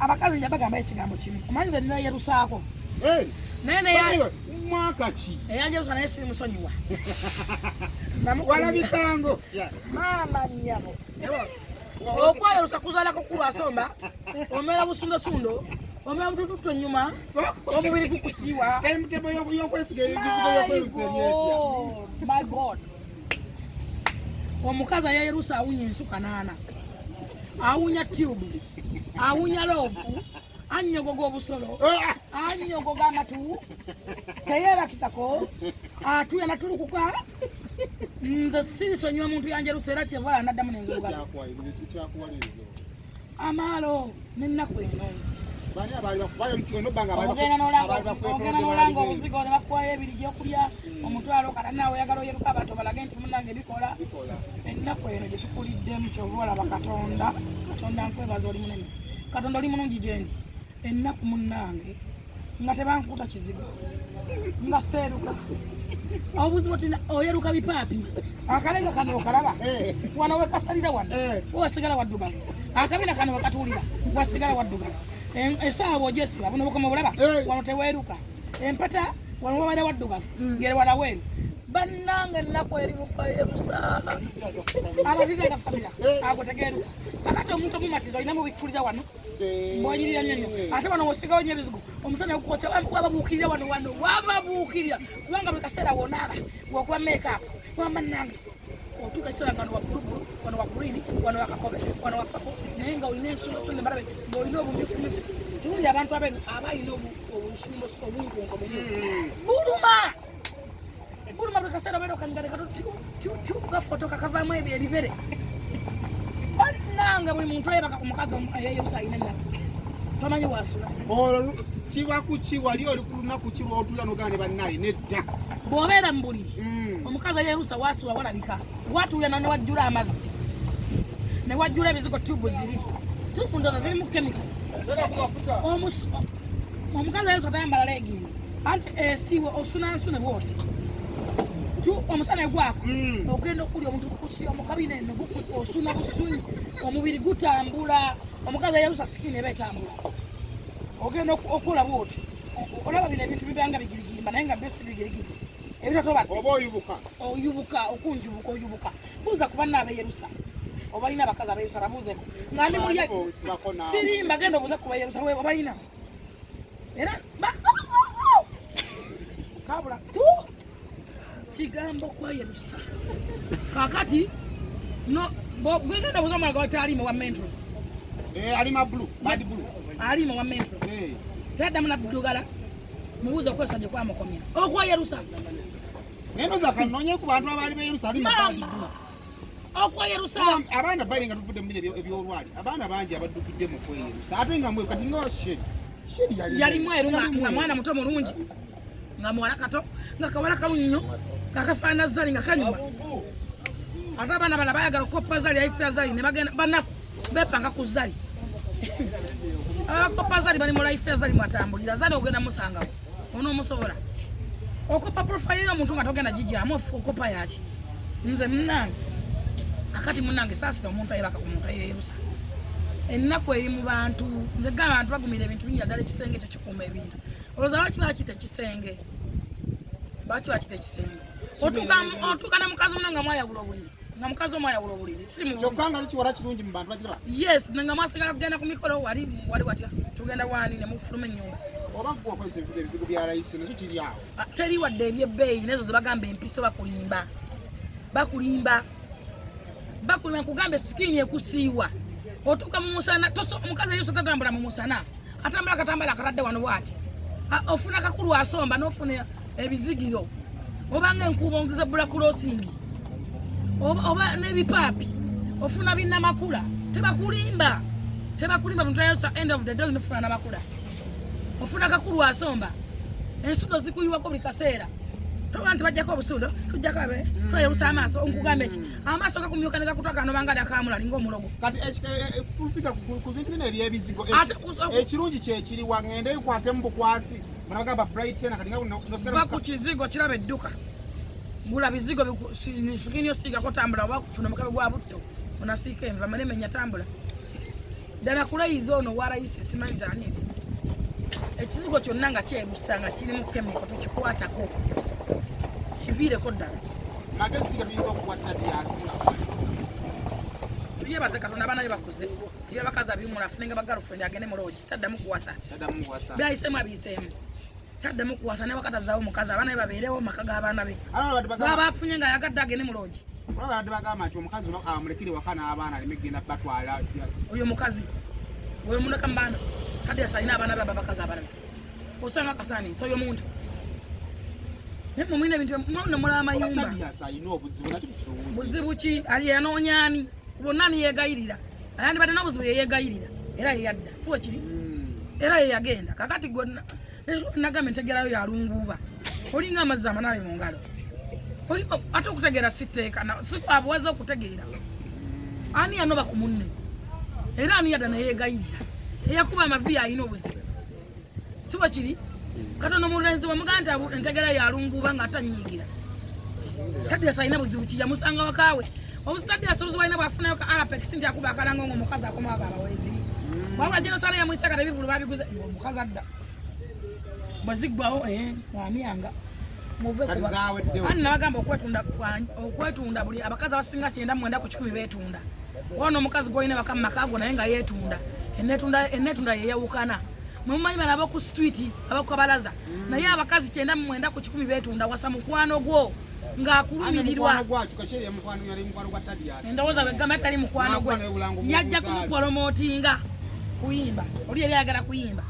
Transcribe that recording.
abakazi njabagamba ekigambo kimu omanyize nina yerusaako nene ya mwaka ki eyanjerusa naye siri musonyiwa wala bikango mama nyabo okwayerusa kuzalako kulwasomba omera busundosundo omera butututu enyuma omubiri kukusiiwa emutebo yokwesiga ebizigo yokwerusa eryepya my god omukazi ayerusa awunya ensuka 8 awunya tube awunya lobu anyogoga obusolo anyogoga amatu teyebakikako atuya natulukuka nze sirisonyiwa muntu yanjerusa era kyevala naddamu nenzoluga amaalo nennaku eno ogenda nolanga obuzigo ne bakuwayo ebiri gyokulya omutwalo kata nawe oyagala oyeruka abantu balage nti munange bikola ennaku eno gye tukuliddemu kyova olaba katonda nkwebaza oli munene katonda oli mulungi gyendi ennaku munnange nga tebankuta kizigo nga seeruka obuzibu tina oyeruka bipaapi akalenga kano okalaba wano wekasalira wano wasigala waddugavu akabina kano wekatuulira wasigala waddugavu esaawa ogyesiba buno bukoma bulaba wano teweeruka empata wano wabaire waddugavu ngere wala weeru bannange ennaku eribuka yerusa abavive gafamira ago tegeeruka kakati omuntu omumatiza olina mubikkulira wano mbonyirira nnyo ate wano wosigawo nnyo ebizigo omusana okukoca wababuukirira wano wababuukirira kubanga buli kaseera wonaaba wokuba makeup wamba nnange otuuka ekiseera nga wano wa bulubulu wano wa green wano wa kakobe wano wa papo naye nga olina ensunasune mbalabe ng'olina obumyufumyufu tuwulira abantu abeenu abalina obusumbo obuntunko bumyufu buluma buli kaseera obeera okanyigane kato kafoto kakavaamu ebyo ebibere bannange buli muntu ayebaka ku mukazi eyeyerusa alina ennaku tomanyi wasula olwo kiba kuki wali oli ku lunaku ki lwotulira nogane bannaye nedda bw'obeera mu buliri omukazi eyerusa wasula walabika watuuyana ne wajjula amazzi ne wajjula ebizigo tubu ziri tubu ndoza zirimu kemiko omukazi eyerusa tayambala legging anti esiiwe osunansune bwoti omusana egwaka ogenda okulya omuntu kukusiya omukabina eno osuna busunyi omubiri gutambula omukazi eyerusa sikini eba etambula ogenda okola bwoti olaba bino ebintu bibanga bigirigimba naye nga besi bigirigimba ebitatoba oba oyubuka okunjubuka oyubuka buuza ku banna abeyerusa obalina abakazi abeyerusa babuuzeko nga ndi mulya sirimba genda obuuza ku bayerusa obalina era kabula kigambo kwayerusa kakati no gwegenda buuza omwana gawati alima wa mentro alima blue bad blue alima wa mentro taddamu naddugala mubuuza okwesa gye kwamukomya okwayerusa neno zakanonye ku bantu abali be Yerusalemu bali okwayerusa abaana bali nga tuvudde mu bino ebyolwali abaana bangi abaddukidde mu kweyerusa ate nga mwe kati nga sheri yali mweru nga mwana muto mulungi nga muwala kato nga kawala kalunnyo kakafaana zali nga kanyuma ate abaana bala bayagala okoppa zali aifira zali ne bagenda banaku bepanga ku zali akoppa zali bali mu laifira zali mwatambulira zali ogenda musangawo onoomusobola okopa profile y'omuntu nga togenda gijjamu okopa yaki nze munnange akati munnange saasira omuntu ayebaka ku muntu eyerusa ennaku eri mu bantu nze gamba abantu bagumira ebintu bingi ddala ekisenge ekyo kikuuma ebintu olowooza lwaki bakita ekisenge lwaki bakita ekisenge otuuka ne mukazi omuna nga mwayawula obuliri nga mukazi omwayawula obuliri kyokka nga likiwala kirungi mu bantu bakiraba yes nga mwasigala kugenda ku mikolo wali watya tugenda wani ne mufuluma ennyumba oba gwokozesa ebizigo bya layisi nakyo kiri awo teri wadde ebyebbeeyi nezo zebagamba empiso bakulimba kugambe sikini ekusiiwa otuuka mu musana omukazi eyerusa tatambula mu musana atambula katambala akatadde wano bwati ofuna kakulu asomba n'ofuna ebizigiro obanga enkuubo ongiza bula kulosingi oba n'ebipaapi ofuna binnamakula tebakulimba muntu ayerusa end of the day nofuna namakula ofuna kakulu asomba ensudo zikuyiwako buli kaseera toba nti bajjako obusudo tujjako abe tweyerusa amaaso onkugambe ki amaaso gakumyuka ne gakutuka kano bangali akamula linga omulogo kati fulfika ku bintu bino ebyebizigo ekirungi kyekiri wangende ekwate mu bukwasi banagamba bright na kati nga ku kizigo kiraba edduka gula bizigo sikini osiigako tambula oba kufuna omukabe gwa butto onasiika enva manemenya tambula Dana kulayiza ono wa rais simanyiza ani. Ekizigo kyonna nga kyebusanga kirimu kemiko tukikwatako. Kiviireko ddala. Magezi gabiyinza okuwa Thaddeus. Tuyebaze Katonda abaana be bakuze. Ye bakazi abimula afunenga bagirlfriend agende mu lodge. Taddamu kuwasa. Byayisemu abiyiseemu. Taddamu kuwasa ne wakatazaawo omukazi abaana be babeerewo mu maka g'abaana be. Baba afunye nga yagadde agende mu lodge. Olaba badde bagamba nti omukazi amulekire waka n'abaana aleme genda batwala. Oyo mukazi. Oyo munaka mbana. Thaddeus alina abaana be bakazi abaana be. Osanga kasani so yo muntu. Nemo mwine bintu mwana mula amayumba. Thaddeus alina obuzibu nakyo tukirowoza. Buzibu ki ali yanoonyani. Kubonani yegayirira. Ayandi badde n'obuzibu yegayirira. Era yadda. Siwe kiri. Era yagenda. Kakati gonna nagame ntegerayo yalunguba. Olinga amazzi amanabe mu ngalo. Oliko ate okutegeera siteeka na sikwabuwaza okutegeera. Ani yanoba ku munne. Era ani yadda naye yegayirira. Eyakuba amavi alina obuzibu. Siwe kiri. Katono mulenzi wamuganda ntegera yalunguba nga atanyigira. Thaddeus alina buzibu ki yamusanga wakawe. Obustadi asozo waina bafuna ka Apex ndi akuba akalango ngo mukaza akomaga abawezi. Baba jeno sare ya mwisaka bivulu babiguze mukaza adda. Bazigbawo mwamyanga. Muve kuba. Anna bagamba okwetunda buli abakaza basinga kyenda mwenda ku 10 betunda. Wono mukazi goine bakama makago naye nga yetunda. Enetunda yeyawukana. Mumanyi bana bako street abako balaza. Naye abakazi kyenda mwenda ku 10 betunda wasa mukwano gwo. Ngakulumirirwa tukacheri mukwano yali mukwano gwa Thaddeus ndowoza begama tali mukwano gwe yajja kumupolomotinga kuyimba oli yali agala kuyimba